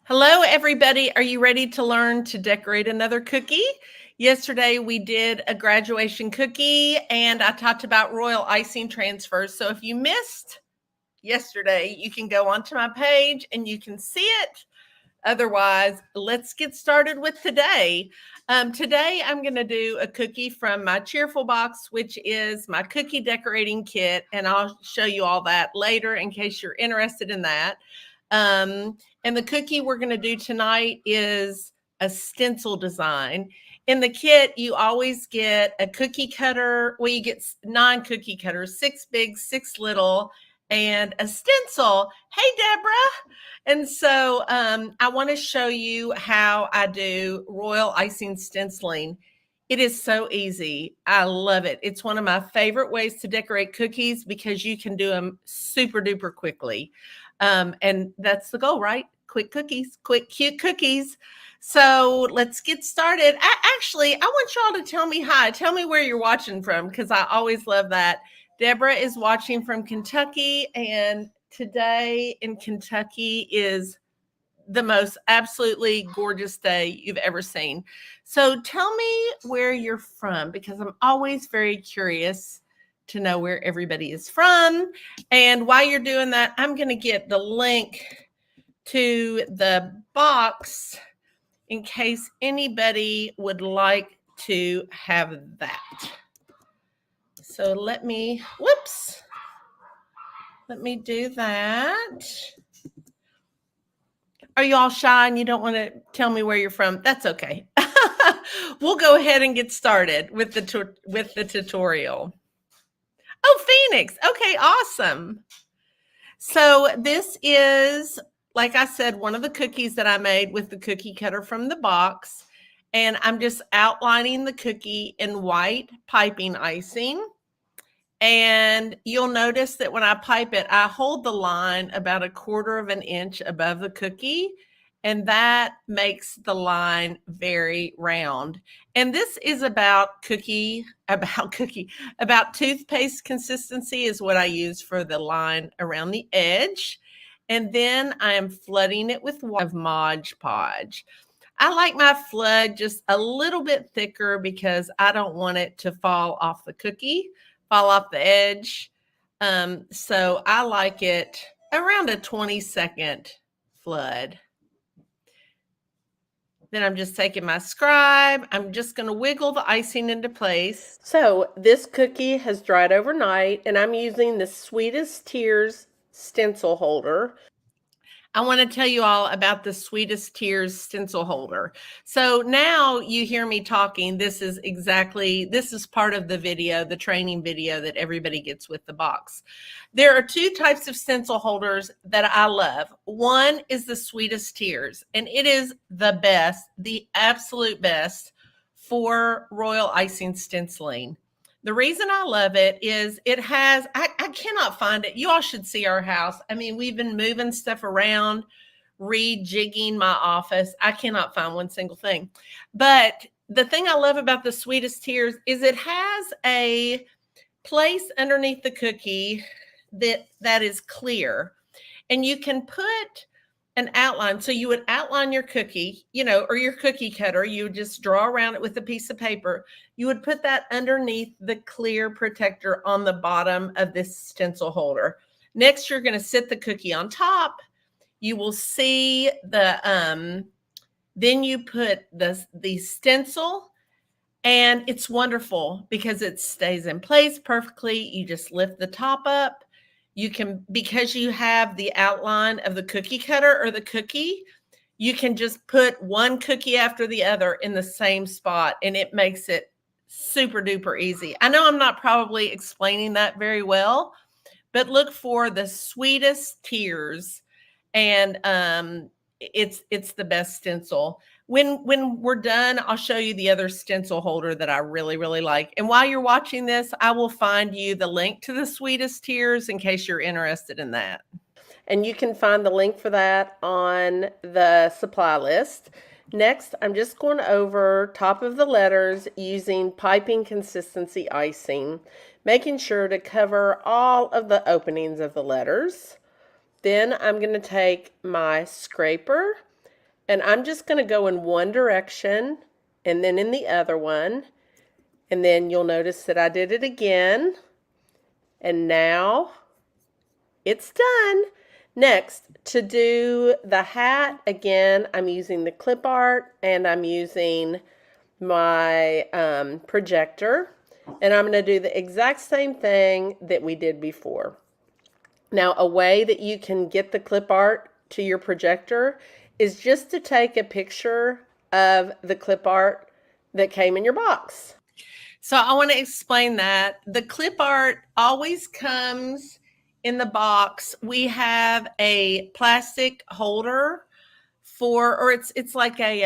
Hello, everybody. Are you ready to learn to decorate another cookie? Yesterday, we did a graduation cookie and I talked about royal icing transfers. So if you missed yesterday, you can go onto my page and you can see it. Otherwise, let's get started with today. Today, I'm going to do a cookie from my Cheerful box, which is my cookie decorating kit. And I'll show you all that later in case you're interested in that. And the cookie we're going to do tonight is a stencil design. In the kit, you always get a cookie cutter. Well, you get 9 cookie cutters, 6 big, 6 little, and a stencil. Hey, Deborah. And so I want to show you how I do royal icing stenciling. It is so easy. I love it. It's one of my favorite ways to decorate cookies because you can do them super duper quickly. And that's the goal, right? Quick cookies, quick, cute cookies. So let's get started. I want y'all to tell me hi. Tell me where you're watching from because I always love that. Deborah is watching from Kentucky, and today in Kentucky is the most absolutely gorgeous day you've ever seen. So tell me where you're from because I'm always very curious to know where everybody is from. And while you're doing that, I'm going to get the link to the box in case anybody would like to have that. So let me do that. Are you all shy and you don't want to tell me where you're from? That's okay. We'll go ahead and get started with the tutorial. Oh, Phoenix. Okay, awesome. So this is, like I said, one of the cookies that I made with the cookie cutter from the box. And I'm just outlining the cookie in white piping icing. And you'll notice that when I pipe it, I hold the line about 1/4 of an inch above the cookie. And that makes the line very round. And this is about toothpaste consistency is what I use for the line around the edge. And then I am flooding it with water of Mod Podge. I like my flood just a little bit thicker because I don't want it to fall off the edge. So I like it around a 20-second flood. Then I'm just taking my scribe. I'm just going to wiggle the icing into place. So this cookie has dried overnight, and I'm using the Sweetest Tears stencil holder. I want to tell you all about the Sweetest Tears stencil holder. So now you hear me talking. This is part of the video, the training video that everybody gets with the box. There are 2 types of stencil holders that I love. One is the Sweetest Tears, and it is the best, the absolute best for royal icing stenciling. The reason I love it is it has, I cannot find it. You all should see our house. I mean, we've been moving stuff around, rejigging my office. I cannot find one single thing. But the thing I love about the Sweetest Tears is it has a place underneath the cookie that is clear. And you can put an outline. So you would outline your cookie, or your cookie cutter. You would just draw around it with a piece of paper. You would put that underneath the clear protector on the bottom of this stencil holder. Next, you're going to sit the cookie on top. You will see then you put the stencil, and it's wonderful because it stays in place perfectly. You just lift the top up. You can, because you have the outline of the cookie cutter or the cookie, you can just put one cookie after the other in the same spot, and it makes it super duper easy. I know I'm not probably explaining that very well, but look for the Sweetest Tears, and it's the best stencil. When we're done, I'll show you the other stencil holder that I really, really like. And while you're watching this, I will find you the link to the Sweetest Tears in case you're interested in that. And you can find the link for that on the supply list. Next, I'm just going over top of the letters using piping consistency icing, making sure to cover all of the openings of the letters. Then I'm going to take my scraper And I'm just going to go in one direction and then in the other one. And then you'll notice that I did it again. And now it's done. Next, to do the hat, again, I'm using the clip art and I'm using my projector. And I'm going to do the exact same thing that we did before. Now, a way that you can get the clip art to your projector is just to take a picture of the clip art that came in your box. So I want to explain that. The clip art always comes in the box. We have a plastic holder or it's like a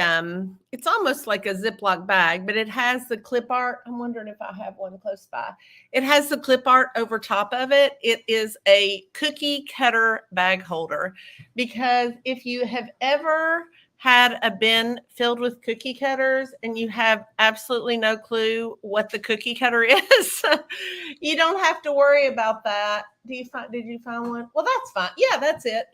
it's almost like a Ziploc bag, but it has the clip art. I'm wondering if I have one close by. It has the clip art over top of it. It is a cookie cutter bag holder, because if you have ever had a bin filled with cookie cutters and you have absolutely no clue what the cookie cutter is, you don't have to worry about that. Did you find one? Well, that's fine. Yeah, that's it.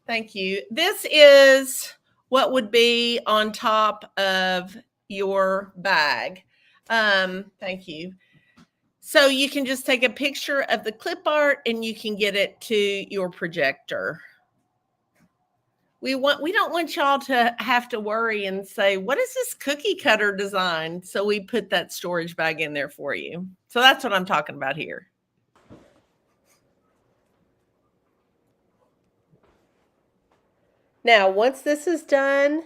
Thank you. This is what would be on top of your bag. Thank you. So you can just take a picture of the clip art and you can get it to your projector. We don't want y'all to have to worry and say, what is this cookie cutter design? So we put that storage bag in there for you. So that's what I'm talking about here. Now, once this is done,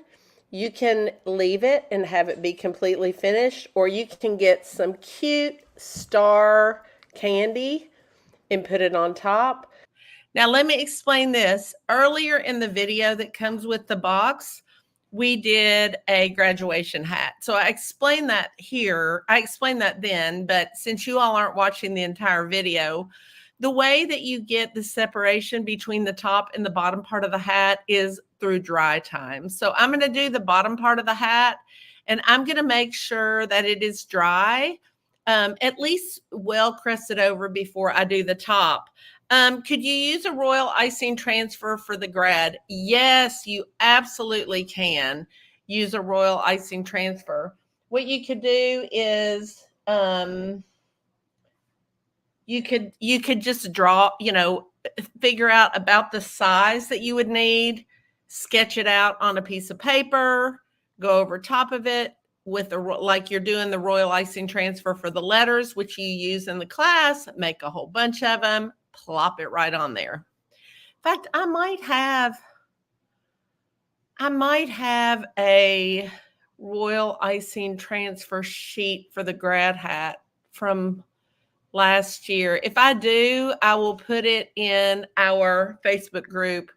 you can leave it and have it be completely finished, or you can get some cute star candy and put it on top. Now, let me explain this. Earlier in the video that comes with the box, we did a graduation hat. So I explained that here. I explained that then, but since you all aren't watching the entire video, the way that you get the separation between the top and the bottom part of the hat is through dry time. So I'm going to do the bottom part of the hat, and I'm going to make sure that it is dry, at least well crusted over before I do the top. Could you use a royal icing transfer for the grad? Yes, you absolutely can use a royal icing transfer. What you could do is you could just draw, figure out about the size that you would need, sketch it out on a piece of paper, go over top of it with like you're doing the royal icing transfer for the letters, which you use in the class, make a whole bunch of them, plop it right on there. In fact, I might have a royal icing transfer sheet for the grad hat from last year. If I do, I will put it in our Facebook group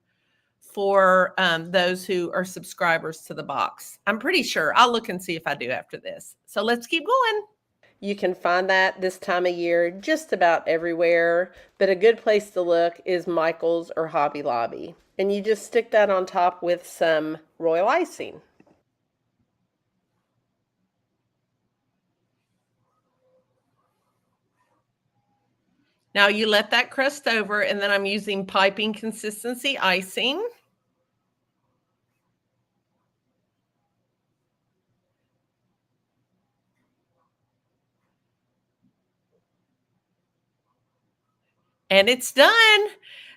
for those who are subscribers to the box. I'm pretty sure. I'll look and see if I do after this. So let's keep going. You can find that this time of year just about everywhere, but a good place to look is Michael's or Hobby Lobby. And you just stick that on top with some royal icing. Now you let that crust over, and then I'm using piping consistency icing. And it's done.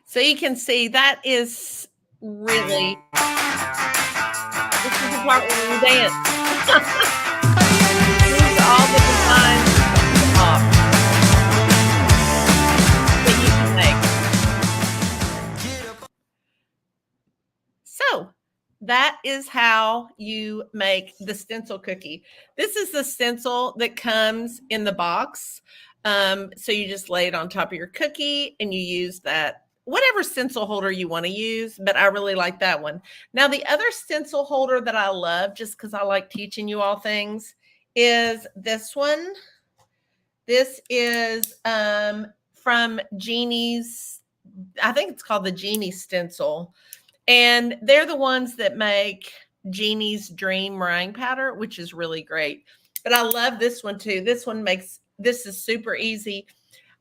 So you can see that is really, this is the part where we dance. These are all the designs that you can make. So that is how you make the stencil cookie. This is the stencil that comes in the box. So you just lay it on top of your cookie and you use that, whatever stencil holder you want to use, but I really like that one. Now, the other stencil holder that I love, just because I like teaching you all things, is this one. This is from Jeannie's, I think it's called the Jeannie stencil. And they're the ones that make Jeannie's Dream meringue powder, which is really great. But I love this one too. This is super easy.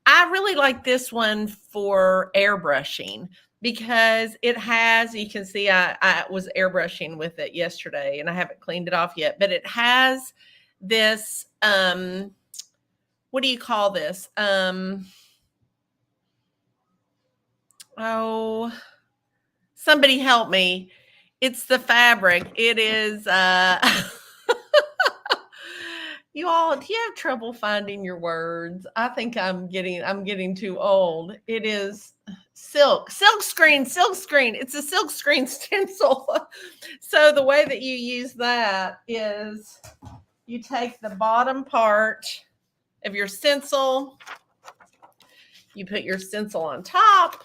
I really like this one for airbrushing, because it has, you can see I was airbrushing with it yesterday and I haven't cleaned it off yet, but it has this, what do you call this? Oh, somebody help me. It's the fabric. It is, you all, do you have trouble finding your words? I think I'm getting too old. It is silk screen. It's a silk screen stencil. So the way that you use that is you take the bottom part of your stencil, you put your stencil on top,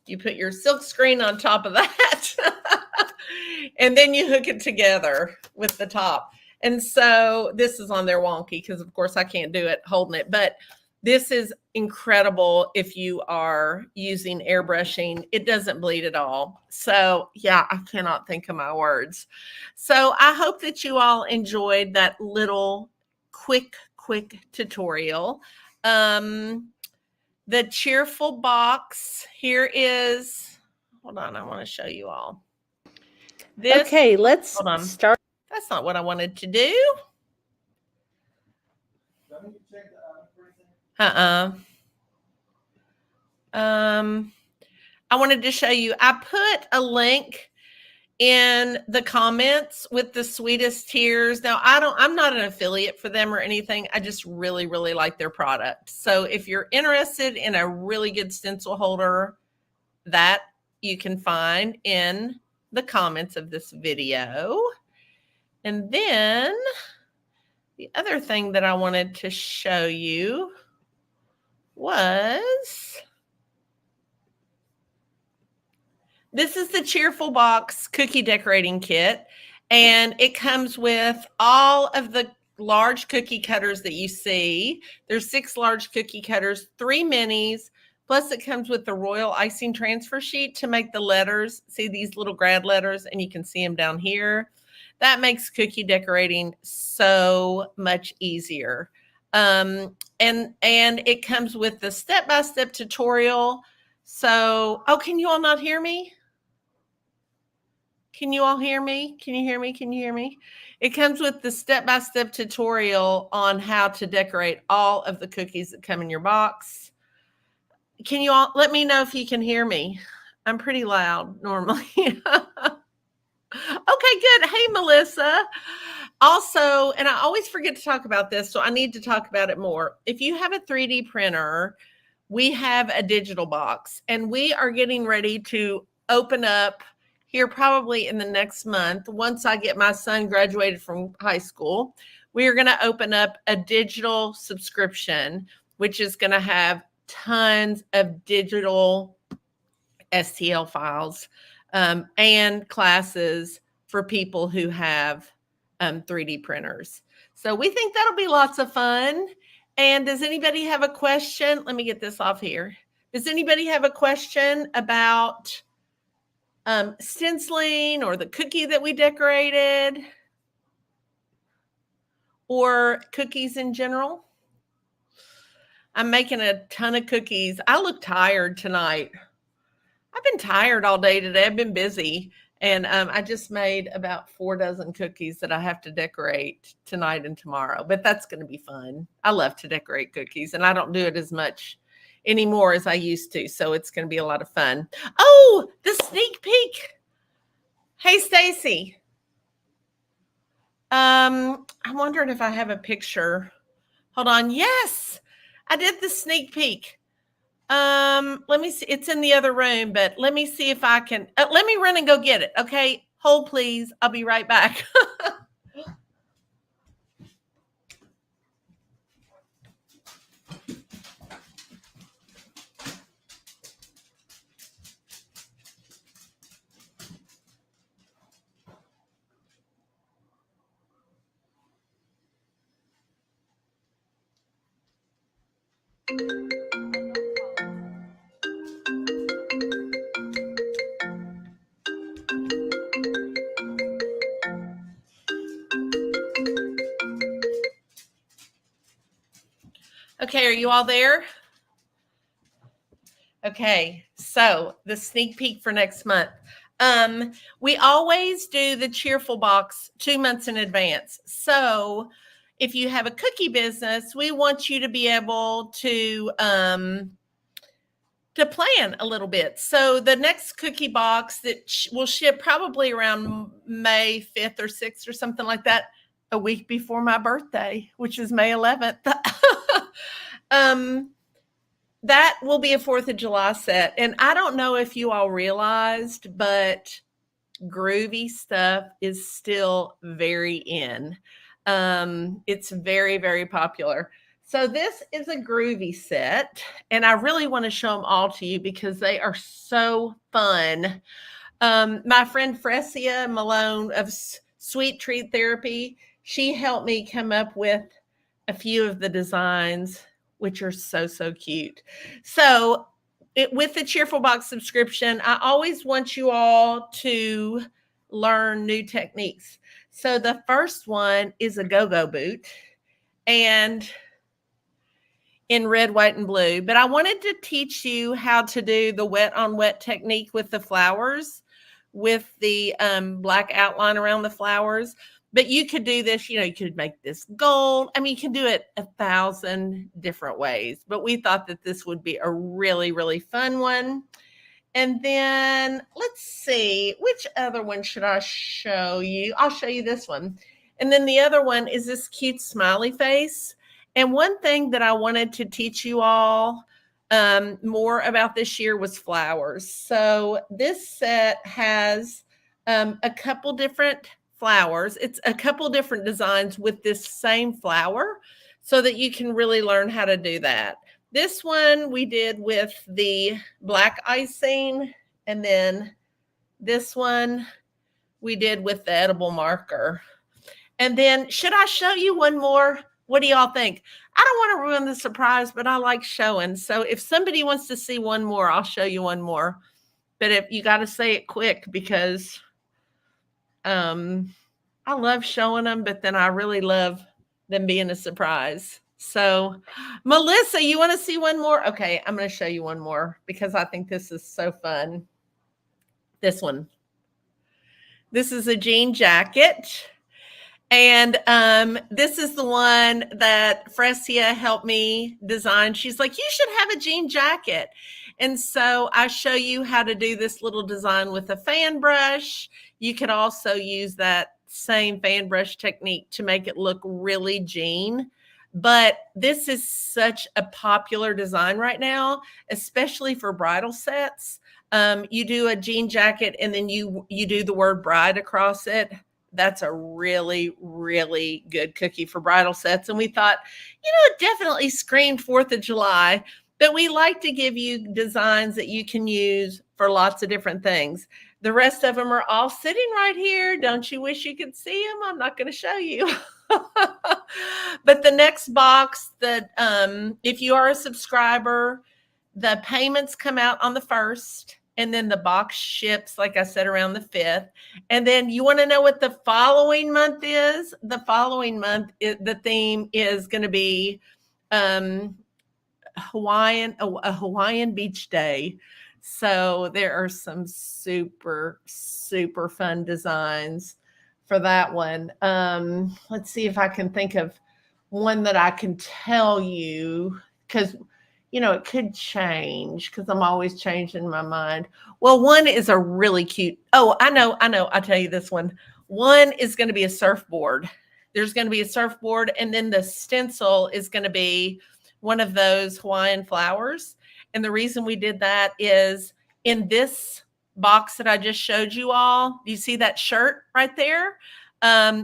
you put your silk screen on top of that, and then you hook it together with the top. And so this is on there wonky because, of course, I can't do it holding it. But this is incredible if you are using airbrushing. It doesn't bleed at all. So, yeah, I cannot think of my words. So I hope that you all enjoyed that little quick tutorial. The cheerful box here is, hold on, I want to show you all. This, okay, let's start. That's not what I wanted to do. I wanted to show you, I put a link in the comments with the Sweetest Tears. Now, I'm not an affiliate for them or anything. I just really like their product. So if you're interested in a really good stencil holder, that you can find in the comments of this video. And then the other thing that I wanted to show you was, this is the Cheerful Box cookie decorating kit, and it comes with all of the large cookie cutters that you see. There's 6 large cookie cutters, 3 minis, plus it comes with the royal icing transfer sheet to make the letters. See these little grad letters, and you can see them down here. That makes cookie decorating so much easier. And it comes with the step-by-step tutorial. So, oh, can you all not hear me? Can you all hear me? Can you hear me? Can you hear me? It comes with the step-by-step tutorial on how to decorate all of the cookies that come in your box. Can you all let me know if you can hear me? I'm pretty loud normally. Okay, good. Hey, Melissa. Also, and I always forget to talk about this, so I need to talk about it more. If you have a 3D printer, we have a digital box, and we are getting ready to open up here probably in the next month. Once I get my son graduated from high school, we are going to open up a digital subscription, which is going to have tons of digital STL files and classes for people who have 3D printers. So we think that'll be lots of fun. And does anybody have a question? Let me get this off here. Does anybody have a question about stenciling or the cookie that we decorated or cookies in general? I'm making a ton of cookies. I look tired tonight. I've been tired all day today. I've been busy. And I just made about 4 dozen cookies that I have to decorate tonight and tomorrow. But that's going to be fun. I love to decorate cookies, and I don't do it as much anymore as I used to. So it's going to be a lot of fun. Oh, the sneak peek. Hey, Stacy. I'm wondering if I have a picture. Hold on. Yes, I did the sneak peek. Let me see. It's in the other room, but let me see if I can. Let me run and go get it. Okay. Hold, please. I'll be right back. Okay, are you all there? Okay, so the sneak peek for next month. We always do the cheerful box 2 months in advance. So if you have a cookie business, we want you to be able to plan a little bit. So the next cookie box that will ship probably around May 5th or 6th or something like that, a week before my birthday, which is May 11th. That will be a 4th of July set. And I don't know if you all realized, but groovy stuff is still very in. It's very, very popular. So this is a groovy set, and I really want to show them all to you because they are so fun. My friend Fresia Malone of Sweet Treat Therapy, she helped me come up with a few of the designs, which are so, so cute. So with the Cheerful Box subscription, I always want you all to learn new techniques. So the first one is a go-go boot, and in red, white, and blue. But I wanted to teach you how to do the wet on wet technique with the flowers, with the black outline around the flowers. But you could do this, you could make this gold. I mean, you can do it 1,000 different ways. But we thought that this would be a really, really fun one. And then let's see, which other one should I show you? I'll show you this one. And then the other one is this cute smiley face. And one thing that I wanted to teach you all more about this year was flowers. So this set has a couple different flowers. It's a couple different designs with this same flower so that you can really learn how to do that. This one we did with the black icing, and then this one we did with the edible marker. And then should I show you one more? What do y'all think? I don't want to ruin the surprise, but I like showing. So if somebody wants to see one more, I'll show you one more. But if you got to say it quick because I love showing them, but then I really love them being a surprise. So Melissa, you want to see one more? Okay, I'm going to show you one more because I think this is so fun. This one. This is a jean jacket. And this is the one that Fresia helped me design. She's like, you should have a jean jacket. And so I show you how to do this little design with a fan brush. You could also use that same fan brush technique to make it look really jean. But this is such a popular design right now, especially for bridal sets. You do a jean jacket and then you do the word bride across it. That's a really, really good cookie for bridal sets. And we thought, it definitely screamed 4th of July, but we like to give you designs that you can use for lots of different things. The rest of them are all sitting right here. Don't you wish you could see them? I'm not going to show you. But the next box that if you are a subscriber, the payments come out on the 1st. And then the box ships, like I said, around the 5th. And then you want to know what the following month is? The following month, the theme is going to be a Hawaiian beach day. So there are some super, super fun designs for that one. Let's see if I can think of one that I can tell you because it could change because I'm always changing my mind. Well, one is a really cute. Oh, I know. I'll tell you this one. One is going to be a surfboard. There's going to be a surfboard. And then the stencil is going to be one of those Hawaiian flowers. And the reason we did that is in this box that I just showed you all. Do you see that shirt right there?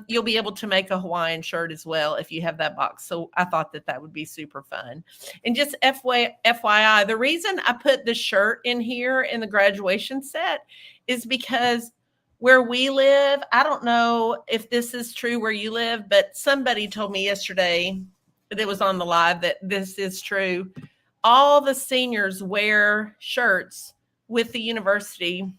You'll be able to make a Hawaiian shirt as well if you have that box. So I thought that would be super fun. And just FYI, the reason I put the shirt in here in the graduation set is because where we live, I don't know if this is true where you live, but somebody told me yesterday that it was on the live that this is true. All the seniors wear shirts with the university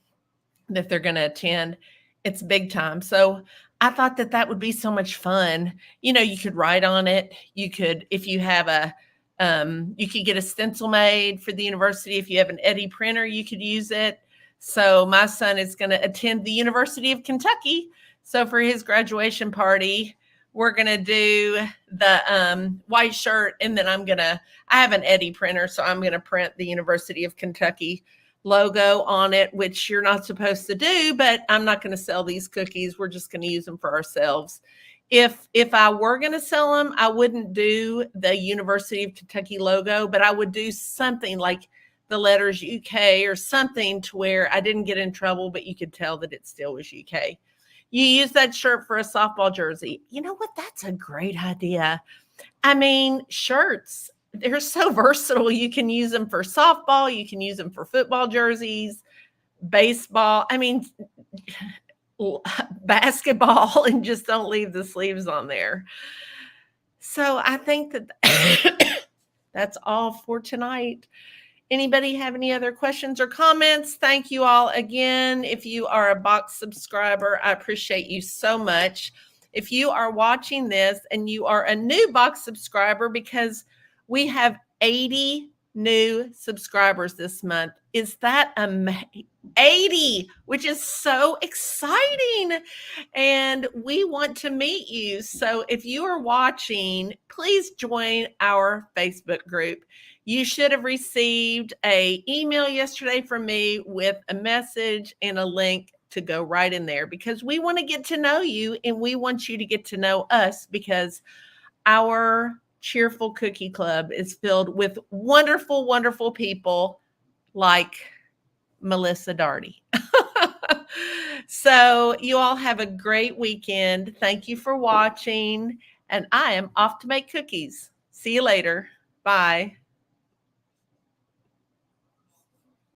that they're going to attend. It's big time. So I thought that would be so much fun. You could write on it. You could, if you have a You could get a stencil made for the university. If you have an Eddie printer, you could use it. So my son is going to attend the University of Kentucky. So for his graduation party, we're going to do the white shirt, and then I have an Eddie printer, so I'm going to print the University of Kentucky logo on it, which you're not supposed to do, but I'm not going to sell these cookies. We're just going to use them for ourselves. If I were going to sell them, I wouldn't do the University of Kentucky logo, but I would do something like the letters UK or something to where I didn't get in trouble, but you could tell that it still was UK. You use that shirt for a softball jersey. You know what? That's a great idea. I mean, shirts, they're so versatile. You can use them for softball. You can use them for football jerseys, baseball. I mean, basketball, and just don't leave the sleeves on there. So I think that that's all for tonight. Anybody have any other questions or comments? Thank you all again. If you are a box subscriber, I appreciate you so much. If you are watching this and you are a new box subscriber, because we have 80 new subscribers this month. Is that amazing? 80, which is so exciting. And we want to meet you. So if you are watching, please join our Facebook group. You should have received an email yesterday from me with a message and a link to go right in there, because we want to get to know you and we want you to get to know us, because our Cheerful Cookie Club is filled with wonderful, wonderful people like Melissa Darty. So you all have a great weekend. Thank you for watching. And I am off to make cookies. See you later. Bye.